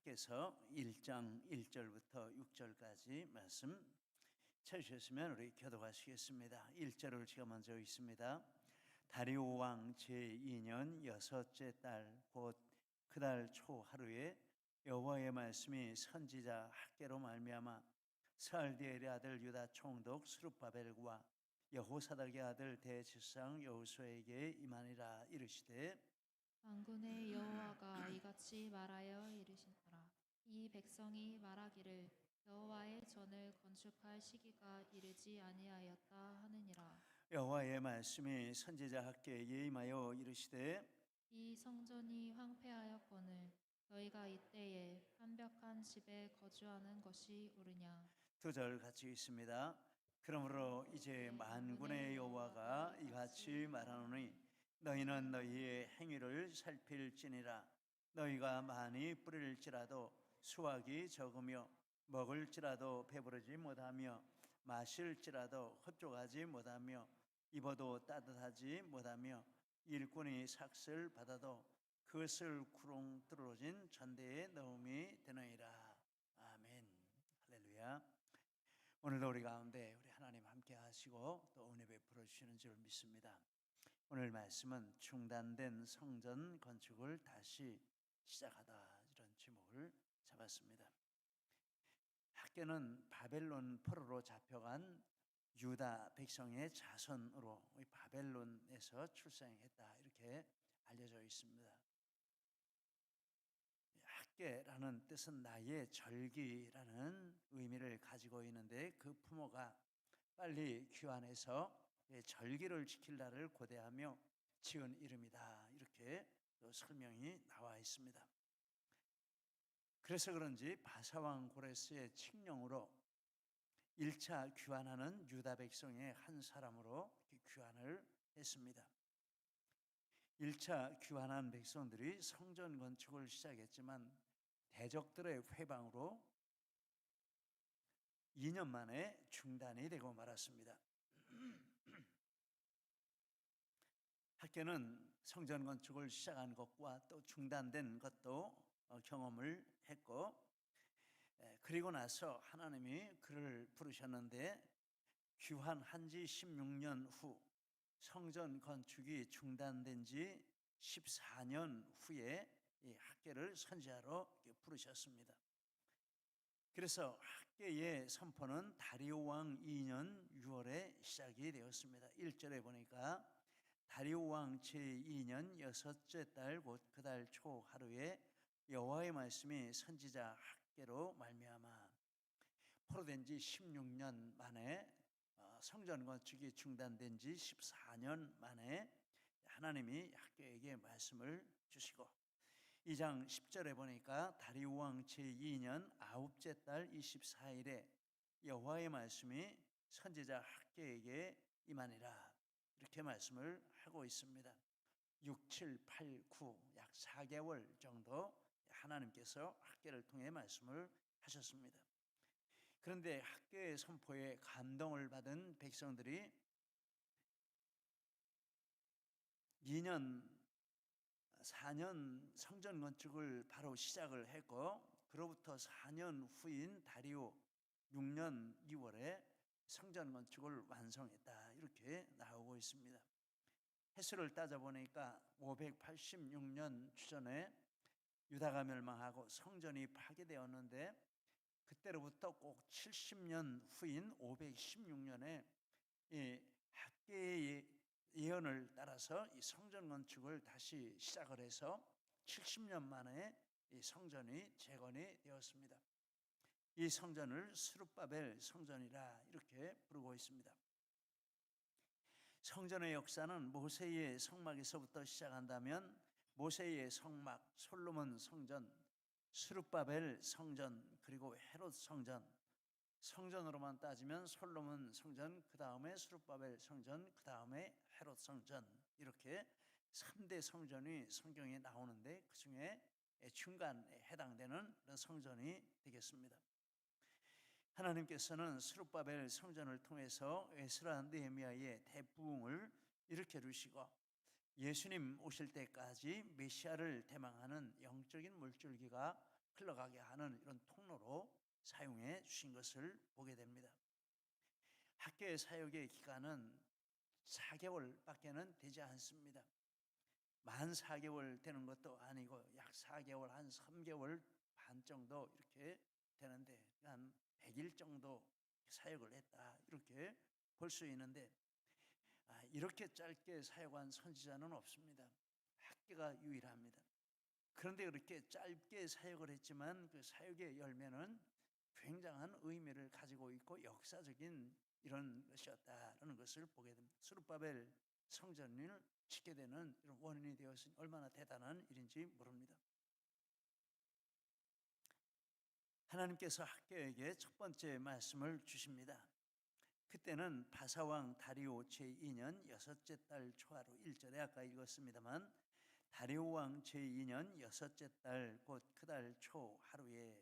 학개서 1장 1절부터 6절까지 말씀 찾으셨으면 우리 교독하시겠습니다. 1절을 제가 먼저 읽습니다. 다리오 왕 제2년 여섯째 달 곧 그달 초 하루에 여호와의 말씀이 선지자 학개로 말미암아 스알디엘의 아들 유다 총독 스룹바벨과 여호사닥의 아들 대제사장 여호수아에게 임하니라. 이르시되 만군의 여호와가 이같이 말하여 이르시노라. 이 백성이 말하기를 여호와의 전을 건축할 시기가 이르지 아니하였다 하느니라. 여호와의 말씀이 선지자 학개에게 임하여 이르시되 이 성전이 황폐하였거늘 너희가 이때에 완벽한 집에 거주하는 것이 옳으냐. 두 절 같이 있습니다. 그러므로 이제 만군의 여호와가 이같이 말하노니 너희는 너희의 행위를 살필지니라. 너희가 많이 뿌릴지라도 수확이 적으며 먹을지라도 배부르지 못하며 마실지라도 흡족하지 못하며 입어도 따뜻하지 못하며 일꾼이 삭슬 받아도 그것을 구렁 뚫어진 전대에 넣음이 되느니라. 아멘. 할렐루야. 오늘도 우리 가운데 우리 하나님 함께 하시고 또 은혜 베풀어 주시는 줄 믿습니다. 오늘 말씀은 중단된 성전 건축을 다시 시작하다, 이런 제목을 잡았습니다. 학개는 바벨론 포로로 잡혀간 유다 백성의 자손으로 바벨론에서 출생했다, 이렇게 알려져 있습니다. 학개라는 뜻은 나의 절기라는 의미를 가지고 있는데, 그 부모가 빨리 귀환해서 절기를 지킬 날을 고대하며 지은 이름이다, 이렇게 또 설명이 나와 있습니다. 그래서 그런지 바사왕 고레스의 칙령으로 1차 귀환하는 유다 백성의 한 사람으로 귀환을 했습니다. 1차 귀환한 백성들이 성전 건축을 시작했지만 대적들의 회방으로 2년 만에 중단이 되고 말았습니다. 학개는 성전 건축을 시작한 것과 또 중단된 것도 경험을 했고, 그리고 나서 하나님이 그를 부르셨는데 귀환한 지 16년 후 성전 건축이 중단된 지 14년 후에 이 학개를 선지자로 부르셨습니다. 그래서 학개의 선포는 다리오 왕 2년 6월에 시작이 되었습니다. 1절에 보니까 다리오 왕 제2년 여섯째 달 곧 그달 초 하루에 여호와의 말씀이 선지자 학개로 말미암아, 포로된 지 16년 만에 성전 건축이 중단된 지 14년 만에 하나님이 학개에게 말씀을 주시고, 2장 10절에 보니까 다리오 왕 제2년 9째 달 24일에 여호와의 말씀이 선지자 학개에게 임하니라, 이렇게 말씀을 하고 있습니다. 6, 7, 8, 9 약 4개월 정도 하나님께서 학개를 통해 말씀을 하셨습니다. 그런데 학개의 선포에 감동을 받은 백성들이 2년 4년 성전 건축을 바로 시작을 했고, 그로부터 4년 후인 다리오 6년 2월에 성전 건축을 완성했다, 이렇게 나오고 있습니다. 횟수를 따져보니까 586년 주전에 유다가 멸망하고 성전이 파괴되었는데, 그때로부터 꼭 70년 후인 516년에 이 학개의 예언을 따라서 이 성전 건축을 다시 시작을 해서 70년 만에 이 성전이 재건이 되었습니다. 이 성전을 스룹바벨 성전이라 이렇게 부르고 있습니다. 성전의 역사는 모세의 성막에서부터 시작한다면 모세의 성막, 솔로몬 성전, 스룹바벨 성전, 그리고 헤롯 성전, 성전으로만 따지면 솔로몬 성전, 그 다음에 스룹바벨 성전, 그 다음에 헤롯 성전, 이렇게 3대 성전이 성경에 나오는데 그 중에 중간에 해당되는 성전이 되겠습니다. 하나님께서는 스룹바벨 성전을 통해서 에스라 느헤미야의 대부흥을 일으켜 주시고, 예수님 오실 때까지 메시아를 대망하는 영적인 물줄기가 흘러가게 하는 이런 통로로 사용해 주신 것을 보게 됩니다. 학교의 사역의 기간은 4개월밖에는 되지 않습니다. 만 4개월 되는 것도 아니고 약 4개월, 한 3개월 반 정도 이렇게 되는데 한 100일 정도 사역을 했다 이렇게 볼 수 있는데, 이렇게 짧게 사역한 선지자는 없습니다. 학교가 유일합니다. 그런데 그렇게 짧게 사역을 했지만 그 사역의 열매는 굉장한 의미를 가지고 있고 역사적인 이런 것이었다라는 것을 보게 됩니다. 스룹바벨 성전을 짓게 되는 이런 원인이 되었으니 얼마나 대단한 일인지 모릅니다. 하나님께서 학교에게 첫 번째 말씀을 주십니다. 그때는 바사왕 다리오 제2년 여섯째 달 초하루, 1절에 아까 읽었습니다만 다리오 왕 제2년 여섯째 달 곧 그 달 초 하루에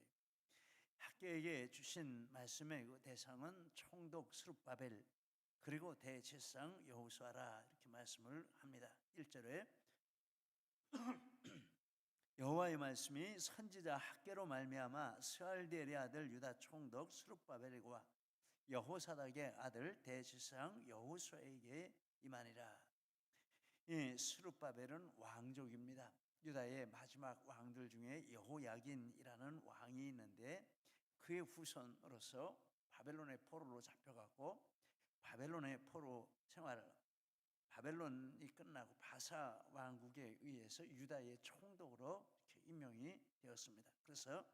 학교에게 주신 말씀의 그 대상은 총독 스룹바벨 그리고 대제사장 여호수아라 이렇게 말씀을 합니다. 1절에 여호와의 말씀이 선지자 학개로 말미암아 스알디엘의 아들 유다 총독 스룹바벨과 여호사닥의 아들 대제사장 여호수아에게 임하니라. 이 스룹바벨은 왕족입니다. 유다의 마지막 왕들 중에 여호야긴이라는 왕이 있는데 그의 후손으로서 바벨론의 포로로 잡혀갔고 바벨론의 포로 생활, 바벨론이 끝나고 바사 왕국에 의해서 유다의 총독으로 이렇게 임명이 되었습니다. 그래서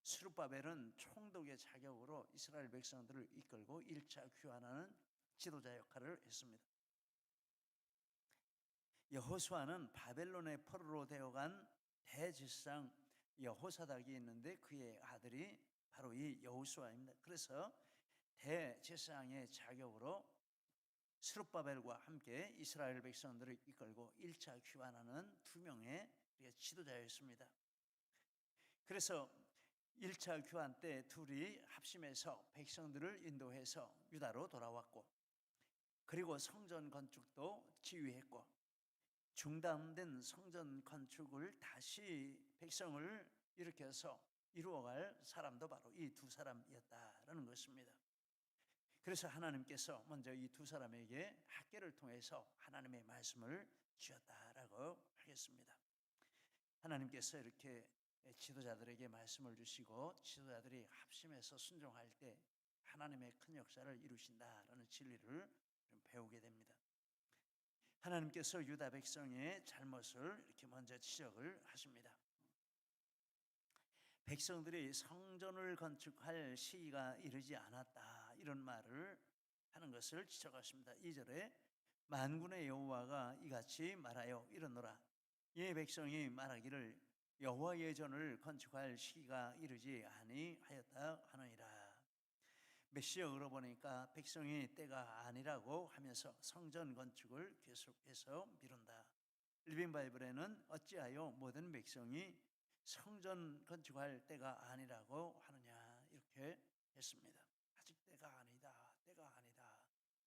스룹바벨은 총독의 자격으로 이스라엘 백성들을 이끌고 1차 귀환하는 지도자 역할을 했습니다. 여호수아는 바벨론의 포로로 되어간 대제사장 여호사닥이 있는데 그의 아들이 바로 이 여호수아입니다. 그래서 대제사장의 자격으로 스룹바벨과 함께 이스라엘 백성들을 이끌고 1차 귀환하는 두 명의 지도자였습니다. 그래서 1차 귀환 때 둘이 합심해서 백성들을 인도해서 유다로 돌아왔고 그리고 성전 건축도 지휘했고 중단된 성전 건축을 다시 백성을 일으켜서 이루어갈 사람도 바로 이 두 사람이었다라는 것입니다. 그래서 하나님께서 먼저 이 두 사람에게 학개를 통해서 하나님의 말씀을 주셨다라고 하겠습니다. 하나님께서 이렇게 지도자들에게 말씀을 주시고 지도자들이 합심해서 순종할 때 하나님의 큰 역사를 이루신다라는 진리를 배우게 됩니다. 하나님께서 유다 백성의 잘못을 이렇게 먼저 지적을 하십니다. 백성들이 성전을 건축할 시기가 이르지 않았다 이런 말을 하는 것을 지적하십니다. 2절에 만군의 여호와가 이같이 말하여 이르노라. 이 백성이 말하기를 여호와의 전을 건축할 시기가 이르지 아니하였다 하느니라. 메시어로 보니까 백성이 때가 아니라고 하면서 성전 건축을 계속해서 미룬다. 리빙 바이블에는 어찌하여 모든 백성이 성전 건축할 때가 아니라고 하느냐 이렇게 했습니다. 아직 때가 아니다, 때가 아니다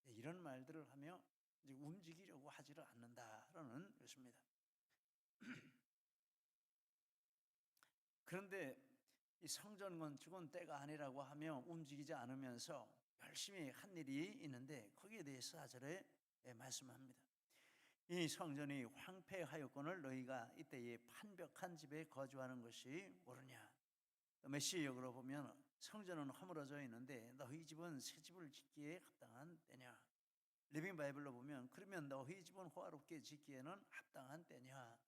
이런 말들을 하며 이제 움직이려고 하지를 않는다라는 것입니다. 그런데 이 성전 건축은 때가 아니라고 하며 움직이지 않으면서 열심히 한 일이 있는데 거기에 대해서 4절에 말씀합니다. 이 성전이 황폐하였거늘 너희가 이때에 판벽한 집에 거주하는 것이 옳으냐. 메시역으로 보면 성전은 허물어져 있는데 너희 집은 새 집을 짓기에 합당한 때냐. 리빙 바이블로 보면 그러면 너희 집은 호화롭게 짓기에는 합당한 때냐.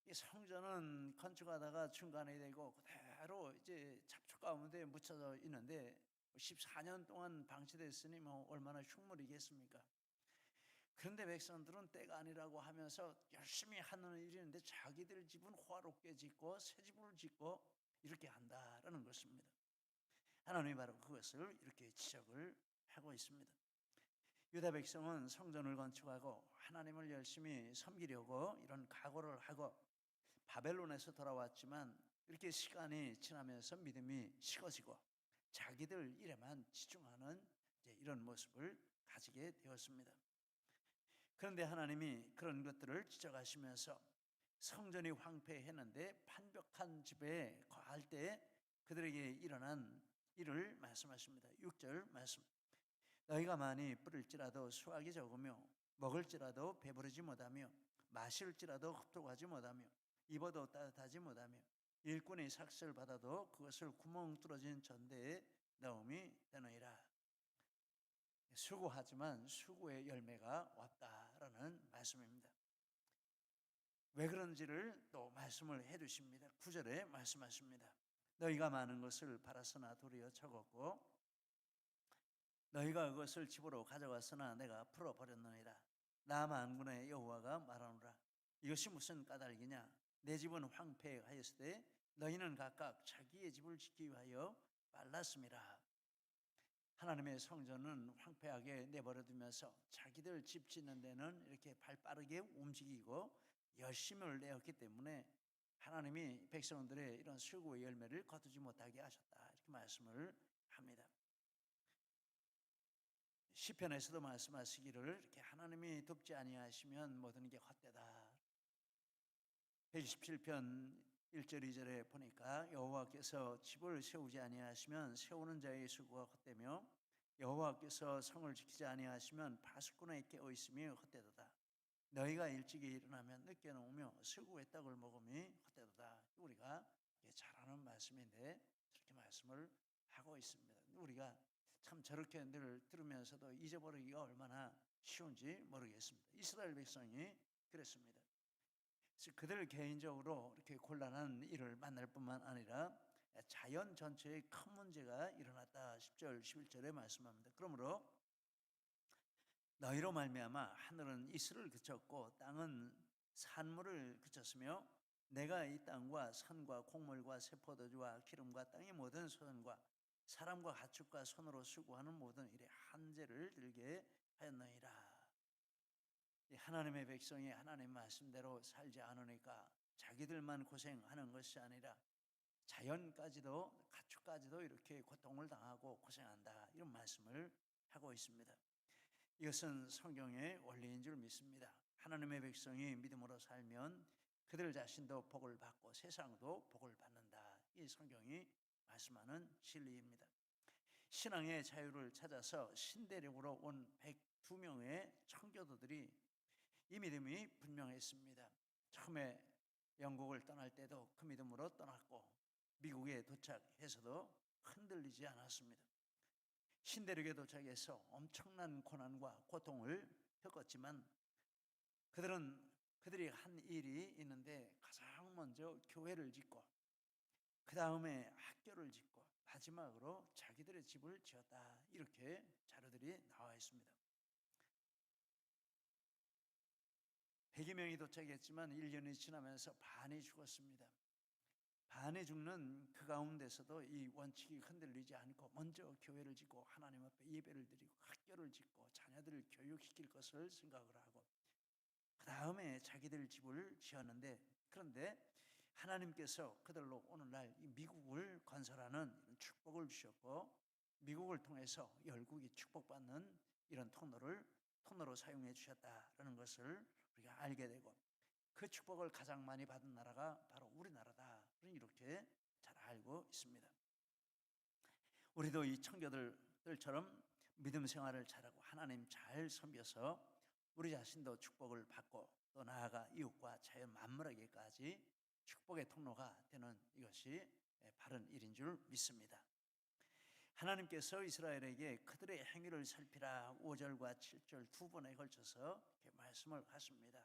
이 성전은 건축하다가 중간에 되고 그대로 이제 잡초 가운데 묻혀져 있는데 14년 동안 방치됐으니 뭐 얼마나 흉물이겠습니까? 그런데 백성들은 때가 아니라고 하면서 열심히 하는 일이 있는데 자기들 집은 호화롭게 짓고 새 집을 짓고 이렇게 한다라는 것입니다. 하나님이 바로 그것을 이렇게 지적을 하고 있습니다. 유다 백성은 성전을 건축하고 하나님을 열심히 섬기려고 이런 각오를 하고 바벨론에서 돌아왔지만 이렇게 시간이 지나면서 믿음이 식어지고 자기들 일에만 집중하는 이런 모습을 가지게 되었습니다. 그런데 하나님이 그런 것들을 지적하시면서 성전이 황폐했는데 판벽한 집에 거할 때 그들에게 일어난 일을 말씀하십니다. 6절 말씀. 너희가 많이 뿌릴지라도 수확이 적으며 먹을지라도 배부르지 못하며 마실지라도 흡족하지 못하며 입어도 따뜻하지 못하며 일꾼의 삭슬 받아도 그것을 구멍 뚫어진 전대에 넣음이 되느니라. 수고하지만 수고의 열매가 없다라는 말씀입니다. 왜 그런지를 또 말씀을 해주십니다. 9절에 말씀하십니다. 너희가 많은 것을 팔았으나 도리어 적었고 너희가 그것을 집으로 가져갔으나 내가 풀어버렸느니라. 나 만군의 여호와가 말하노라. 이것이 무슨 까닭이냐? 내 집은 황폐하였으되 너희는 각각 자기의 집을 짓기 위하여 빨랐음이라. 하나님의 성전은 황폐하게 내버려두면서 자기들 집 짓는 데는 이렇게 발 빠르게 움직이고 열심을 내었기 때문에 하나님이 백성들의 이런 수고의 열매를 거두지 못하게 하셨다, 이렇게 말씀을 합니다. 시편에서도 말씀하시기를 이렇게 하나님이 돕지 아니하시면 모든 게 헛되다. 127편 1절 2절에 보니까 여호와께서 집을 세우지 아니하시면 세우는 자의 수고가 헛되며 여호와께서 성을 지키지 아니하시면 파수꾼의 깨어 있음이 헛되도다. 너희가 일찍이 일어나면 늦게 나오며 수고의 떡을 먹음이 헛되도다. 우리가 잘 아는 말씀인데 저렇게 말씀을 하고 있습니다. 우리가 참 저렇게 늘 들으면서도 잊어버리기가 얼마나 쉬운지 모르겠습니다. 이스라엘 백성이 그랬습니다. 그들 개인적으로 이렇게 곤란한 일을 만날 뿐만 아니라 자연 전체에 큰 문제가 일어났다. 10절 11절에 말씀합니다. 그러므로 너희로 말미암아 하늘은 이슬을 그쳤고 땅은 산물을 그쳤으며 내가 이 땅과 산과 곡물과 새포도주와 기름과 땅의 모든 소산과 사람과 가축과 손으로 수고하는 모든 일에 한재를 들게 하였느니라. 하나님의 백성이 하나님 말씀대로 살지 않으니까 자기들만 고생하는 것이 아니라 자연까지도 가축까지도 이렇게 고통을 당하고 고생한다, 이런 말씀을 하고 있습니다. 이것은 성경의 원리인 줄 믿습니다. 하나님의 백성이 믿음으로 살면 그들 자신도 복을 받고 세상도 복을 받는다. 이 성경이 말씀하는 진리입니다. 신앙의 자유를 찾아서 신대륙으로 온 102명의 청교도들이 이 믿음이 분명했습니다. 처음에 영국을 떠날 때도 그 믿음으로 떠났고 미국에 도착해서도 흔들리지 않았습니다. 신대륙에 도착해서 엄청난 고난과 고통을 겪었지만 그들이 한 일이 있는데 가장 먼저 교회를 짓고 그 다음에 학교를 짓고 마지막으로 자기들의 집을 지었다, 이렇게 자료들이 나와 있습니다. 100여 명이 도착했지만 1년이 지나면서 반이 죽었습니다. 반이 죽는 그 가운데서도 이 원칙이 흔들리지 않고 먼저 교회를 짓고 하나님 앞에 예배를 드리고 학교를 짓고 자녀들을 교육시킬 것을 생각을 하고 그 다음에 자기들 집을 지었는데, 그런데 하나님께서 그들로 오늘날 이 미국을 건설하는 축복을 주셨고 미국을 통해서 열국이 축복받는 이런 통로로 사용해 주셨다라는 것을 우리가 알게 되고 그 축복을 가장 많이 받은 나라가 바로 우리나라다, 이렇게 잘 알고 있습니다. 우리도 이 청교들처럼 믿음 생활을 잘하고 하나님 잘 섬겨서 우리 자신도 축복을 받고 또 나아가 이웃과 자연 만물에게까지 축복의 통로가 되는 이것이 바른 일인 줄 믿습니다. 하나님께서 이스라엘에게 그들의 행위를 살피라 5절과 7절 두 번에 걸쳐서 이렇게 말씀을 하십니다.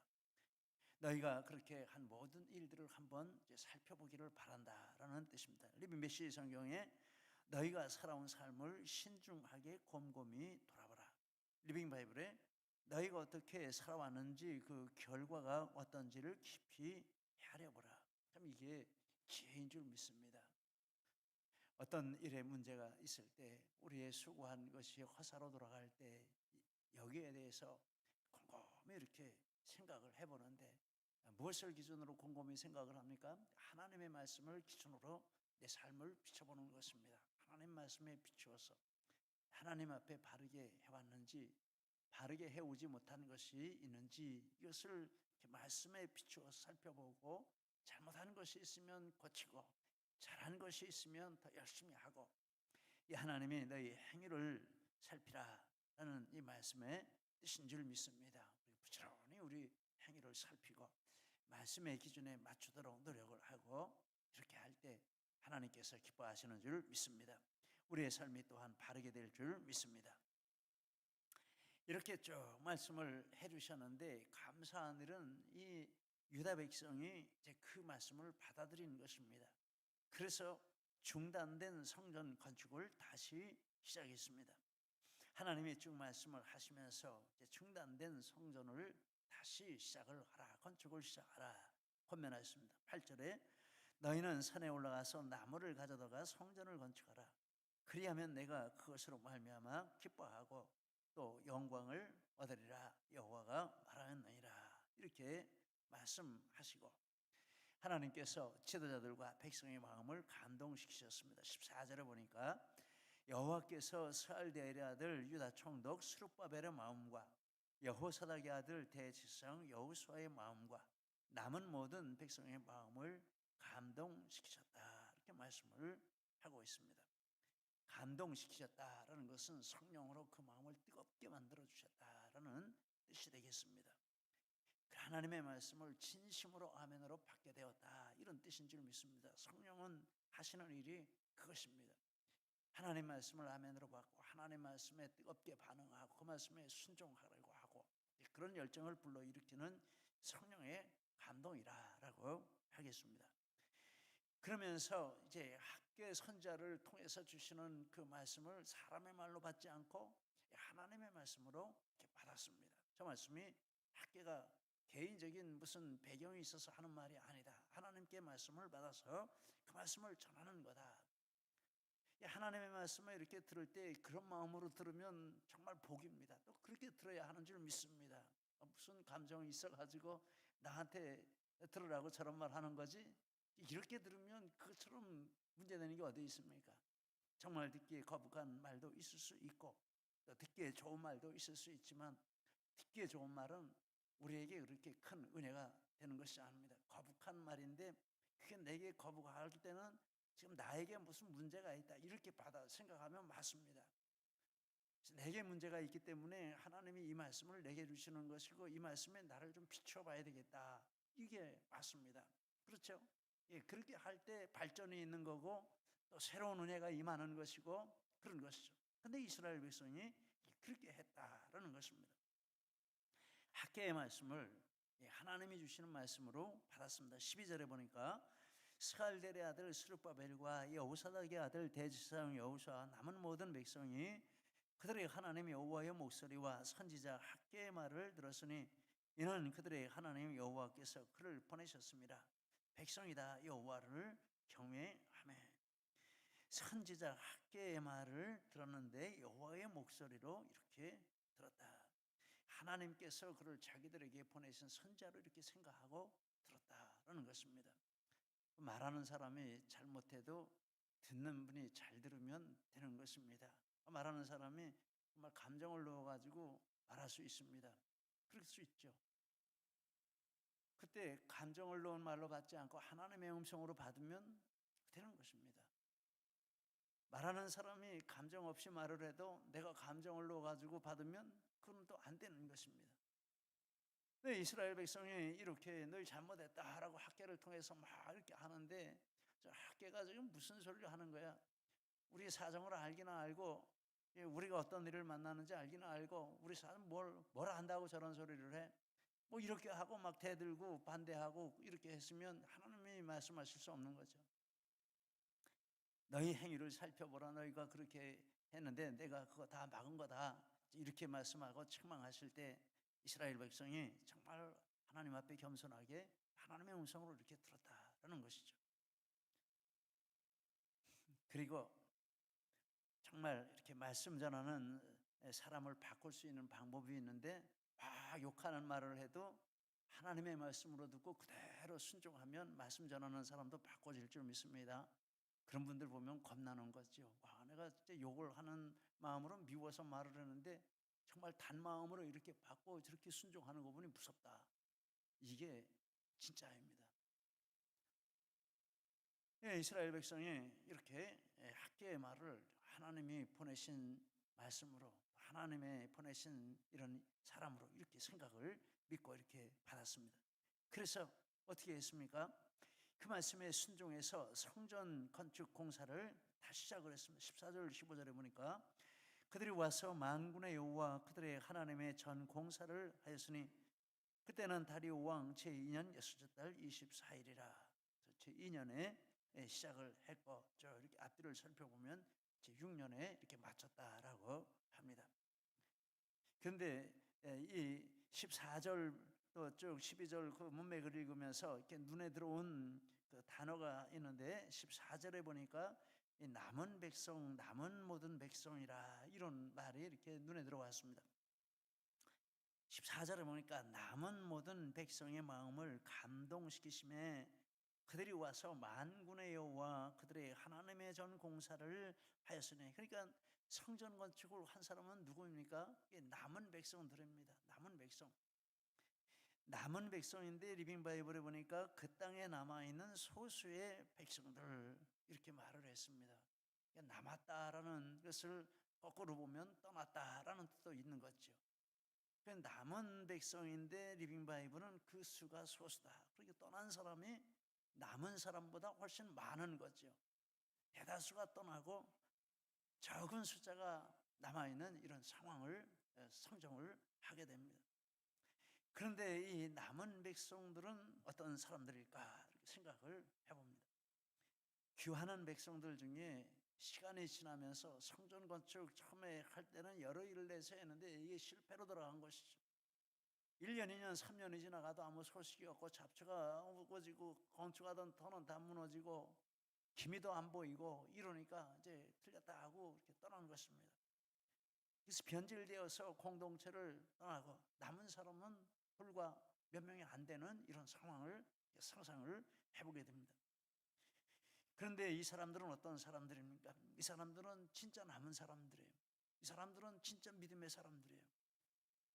너희가 그렇게 한 모든 일들을 한번 살펴보기를 바란다라는 뜻입니다. 리빙 메시지 성경에 너희가 살아온 삶을 신중하게 곰곰이 돌아보라. 리빙 바이블에 너희가 어떻게 살아왔는지 그 결과가 어떤지를 깊이 헤아려보라. 참 이게 지혜인 줄 믿습니다. 어떤 일에 문제가 있을 때 우리의 수고한 것이 허사로 돌아갈 때 여기에 대해서 곰곰이 이렇게 생각을 해보는데 무엇을 기준으로 곰곰이 생각을 합니까? 하나님의 말씀을 기준으로 내 삶을 비춰보는 것입니다. 하나님 말씀에 비추어서 하나님 앞에 바르게 해왔는지 바르게 해오지 못한 것이 있는지 이것을 말씀에 비추어 살펴보고 잘못한 것이 있으면 고치고 잘한 것이 있으면 더 열심히 하고 이 하나님이 너희 행위를 살피라라는 이 말씀의 뜻인 줄 믿습니다. 부지런히 우리 행위를 살피고 말씀의 기준에 맞추도록 노력을 하고 이렇게 할 때 하나님께서 기뻐하시는 줄 믿습니다. 우리의 삶이 또한 바르게 될 줄 믿습니다. 이렇게 쭉 말씀을 해주셨는데 감사한 일은 이 유다 백성이 이제 그 말씀을 받아들인 것입니다. 그래서 중단된 성전 건축을 다시 시작했습니다. 하나님이 쭉 말씀을 하시면서 이제 중단된 성전을 다시 시작을 하라, 건축을 시작하라 권면하였습니다. 8절에 너희는 산에 올라가서 나무를 가져다가 성전을 건축하라. 그리하면 내가 그것으로 말미암아 기뻐하고 또 영광을 얻으리라 여호와가 말하였느니라. 이렇게 말씀하시고 하나님께서 지도자들과 백성의 마음을 감동시키셨습니다. 14절에 보니까 여호와께서 스알디엘의 아들 유다 총독 스룹바벨의 마음과 여호사닥의 아들 대지상 여호수아의 마음과 남은 모든 백성의 마음을 감동시키셨다. 이렇게 말씀을 하고 있습니다. 감동시키셨다라는 것은 성령으로 그 마음을 뜨겁게 만들어 주셨다라는 뜻이 되겠습니다. 하나님의 말씀을 진심으로 아멘으로 받게 되었다, 이런 뜻인 줄 믿습니다. 성령은 하시는 일이 그것입니다. 하나님 말씀을 아멘으로 받고 하나님 말씀에 뜨겁게 반응하고 그 말씀에 순종하려고 하고 그런 열정을 불러일으키는 성령의 감동이라고 하겠습니다. 그러면서 이제 학계 선자를 통해서 주시는 그 말씀을 사람의 말로 받지 않고 하나님의 말씀으로 받았습니다. 저 말씀이 학계가 개인적인 무슨 배경이 있어서 하는 말이 아니다. 하나님께 말씀을 받아서 그 말씀을 전하는 거다. 하나님의 말씀을 이렇게 들을 때 그런 마음으로 들으면 정말 복입니다. 또 그렇게 들어야 하는 줄 믿습니다. 무슨 감정이 있어가지고 나한테 들으라고 저런 말 하는 거지? 이렇게 들으면 그것처럼 문제되는 게 어디 있습니까? 정말 듣기에 거북한 말도 있을 수 있고 또 듣기에 좋은 말도 있을 수 있지만 듣기에 좋은 말은 우리에게 그렇게 큰 은혜가 되는 것이 아닙니다. 거북한 말인데 그게 내게 거북할 때는 지금 나에게 무슨 문제가 있다 이렇게 생각하면 맞습니다. 내게 문제가 있기 때문에 하나님이 이 말씀을 내게 주시는 것이고 이 말씀에 나를 좀 비춰봐야 되겠다, 이게 맞습니다. 그렇죠? 예, 그렇게 할 때 발전이 있는 거고 또 새로운 은혜가 임하는 것이고 그런 것이죠. 근데 이스라엘 백성이 그렇게 했다라는 것입니다. 학계의 말씀을 하나님이 주시는 말씀으로 받았습니다. 12절에 보니까 스알델의 아들 스룹바벨과 여호사닥의 아들 대지상 여호수아 남은 모든 백성이 그들의 하나님 여호와의 목소리와 선지자 학계의 말을 들었으니 이는 그들의 하나님 여호와께서 그를 보내셨습니다. 백성이 다 여호와를 경외하며 선지자 학계의 말을 들었는데 여호와의 목소리로 이렇게 들었다. 하나님께서 그를 자기들에게 보내신 선자로 이렇게 생각하고 들었다라는 것입니다. 말하는 사람이 잘못해도 듣는 분이 잘 들으면 되는 것입니다. 말하는 사람이 정말 감정을 넣어가지고 말할 수 있습니다. 그럴 수 있죠. 그때 감정을 넣은 말로 받지 않고 하나님의 음성으로 받으면 되는 것입니다. 말하는 사람이 감정 없이 말을 해도 내가 감정을 넣어가지고 받으면 그건 또 안 되는 것입니다. 이스라엘 백성이 이렇게 너희 잘못했다라고 학계를 통해서 막 이렇게 하는데 저 학계가 지금 무슨 소리를 하는 거야? 우리 사정을 알기나 알고 우리가 어떤 일을 만나는지 알기나 알고 우리 사람 뭘 한다고 저런 소리를 해? 뭐 이렇게 하고 막 대들고 반대하고 이렇게 했으면 하나님이 말씀하실 수 없는 거죠. 너희 행위를 살펴보라. 너희가 그렇게 했는데 내가 그거 다 막은 거다. 이렇게 말씀하고 책망하실 때 이스라엘 백성이 정말 하나님 앞에 겸손하게 하나님의 음성으로 이렇게 들었다라는 것이죠. 그리고 정말 이렇게 말씀 전하는 사람을 바꿀 수 있는 방법이 있는데 욕하는 말을 해도 하나님의 말씀으로 듣고 그대로 순종하면 말씀 전하는 사람도 바꿔질 줄 믿습니다. 그런 분들 보면 겁나는 거죠. 내가 진짜 욕을 하는 마음으로 미워서 말을 하는데 정말 단 마음으로 이렇게 받고 저렇게 순종하는 거 보니 무섭다. 이게 진짜입니다. 예, 이스라엘 백성이 이렇게 학계의 말을 하나님이 보내신 말씀으로, 하나님의 보내신 이런 사람으로 이렇게 생각을 믿고 이렇게 받았습니다. 그래서 어떻게 했습니까? 그 말씀에 순종해서 성전 건축 공사를 다시 시작을 했습니다. 14절 15절에 보니까 그들이 와서 만군의 여호와 그들의 하나님의 전 공사를 하였으니 그때는 다리오 왕 제2년 여섯째 달 24일이라. 제2년에 시작을 했고, 이렇게 앞뒤를 살펴보면 제6년에 이렇게 마쳤다라고 합니다. 그런데 이 14절 또 쭉 12절 그 문맥을 읽으면서 이렇게 눈에 들어온 그 단어가 있는데 14절에 보니까 이 남은 백성, 남은 모든 백성이라 이런 말이 이렇게 눈에 들어왔습니다. 14절에 보니까 남은 모든 백성의 마음을 감동시키심에 그들이 와서 만군의 여호와 그들의 하나님의 전 공사를 하였으니, 그러니까 성전 건축을 한 사람은 누구입니까? 남은 백성들입니다. 남은 백성. 남은 백성인데 리빙 바이블에 보니까 그 땅에 남아있는 소수의 백성들 이렇게 말을 했습니다. 남았다라는 것을 거꾸로 보면 떠났다라는 뜻도 있는 거죠. 남은 백성인데 리빙 바이블은 그 수가 소수다. 그렇게 떠난 사람이 남은 사람보다 훨씬 많은 거죠. 대다수가 떠나고 적은 숫자가 남아있는 이런 상황을 상정을 하게 됩니다. 그런데 이 남은 백성들은 어떤 사람들일까 생각을 해봅니다. 귀환한 백성들 중에 시간이 지나면서 성전 건축 처음에 할 때는 여러 일을 내서 했는데 이게 실패로 들어간 것이죠. 1년, 2년, 3년이 지나가도 아무 소식이 없고 잡초가 우거지고 건축하던 터는 다 무너지고 기미도 안 보이고 이러니까 이제 틀렸다 하고 이렇게 떠난 것입니다. 그래서 변질되어서 공동체를 떠나고 남은 사람은 불과 몇 명이 안 되는 이런 상황을 상상을 해보게 됩니다. 그런데 이 사람들은 어떤 사람들입니까? 이 사람들은 진짜 남은 사람들이에요. 이 사람들은 진짜 믿음의 사람들이에요.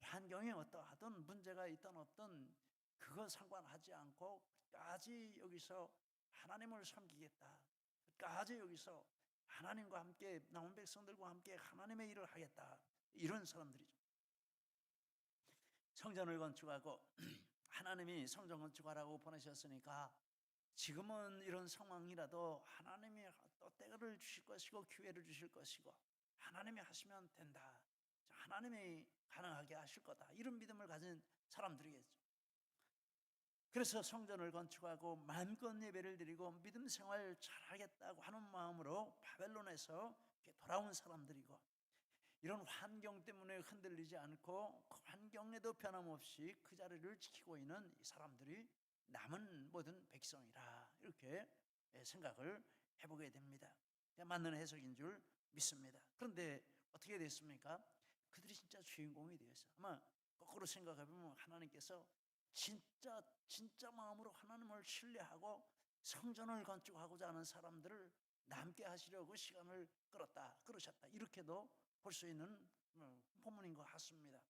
환경이 어떠하든 문제가 있든 없든 그거 상관하지 않고 끝까지 여기서 하나님을 섬기겠다, 끝까지 여기서 하나님과 함께 남은 백성들과 함께 하나님의 일을 하겠다, 이런 사람들이죠. 성전을 건축하고 하나님이 성전 건축하라고 보내셨으니까 지금은 이런 상황이라도 하나님이 또 때를 주실 것이고 기회를 주실 것이고 하나님이 하시면 된다, 하나님이 가능하게 하실 거다, 이런 믿음을 가진 사람들이겠죠. 그래서 성전을 건축하고 마음껏 예배를 드리고 믿음 생활 잘하겠다고 하는 마음으로 바벨론에서 돌아온 사람들이고, 이런 환경 때문에 흔들리지 않고 그 환경에도 변함없이 그 자리를 지키고 있는 이 사람들이 남은 모든 백성이라 이렇게 생각을 해보게 됩니다. 맞는 해석인 줄 믿습니다. 그런데 어떻게 됐습니까? 그들이 진짜 주인공이 되었어요. 아마 거꾸로 생각해보면 하나님께서 진짜 마음으로 하나님을 신뢰하고 성전을 건축하고자 하는 사람들을 남게 하시려고 시간을 끌으셨다, 이렇게도 볼 수 있는 본문인 것 같습니다.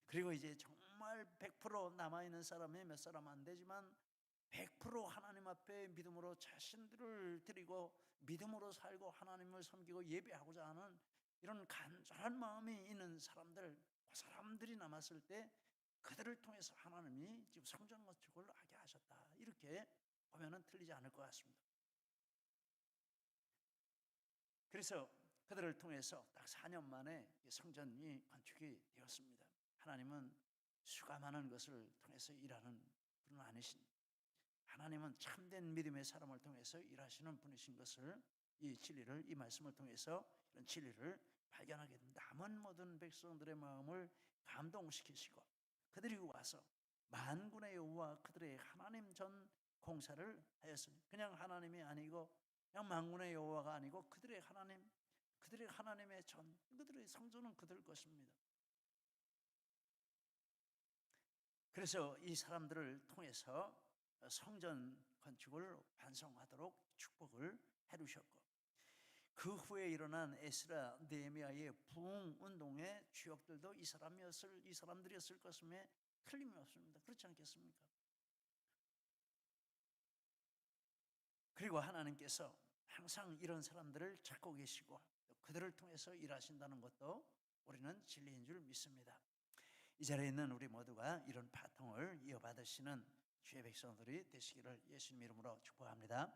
그리고 이제 정말 100% 남아있는 사람이 몇 사람 안 되지만 100% 하나님 앞에 믿음으로 자신들을 드리고 믿음으로 살고 하나님을 섬기고 예배하고자 하는 이런 간절한 마음이 있는 사람들, 그 사람들이 남았을 때 그들을 통해서 하나님이 지금 성전 건축을 하게 하셨다, 이렇게 보면은 틀리지 않을 것 같습니다. 그래서 그들을 통해서 딱 4년 만에 성전이 건축이 되었습니다. 하나님은 수가 많은 것을 통해서 일하는 분은 아니십니다. 하나님은 참된 믿음의 사람을 통해서 일하시는 분이신 것을, 이 진리를, 이 말씀을 통해서 이런 진리를 발견하게 됩니다. 남은 모든 백성들의 마음을 감동시키시고 그들이 와서 만군의 여호와 그들의 하나님 전 공사를 하였으니, 그냥 하나님이 아니고 그냥 만군의 여호와가 아니고 그들의 하나님, 그들의 하나님의 전, 그들의 성전은 그들 것입니다. 그래서 이 사람들을 통해서 성전 건축을 완성하도록 축복을 해주셨고, 그 후에 일어난 에스라 느헤미야의 부흥 운동의 주역들도 이 사람들이었을 것임에 틀림이 없습니다. 그렇지 않겠습니까? 그리고 하나님께서 항상 이런 사람들을 찾고 계시고 또 그들을 통해서 일하신다는 것도 우리는 진리인 줄 믿습니다. 이 자리에 있는 우리 모두가 이런 파통을 이어받으시는 주의 백성들이 되시기를 예수님 이름으로 축복합니다.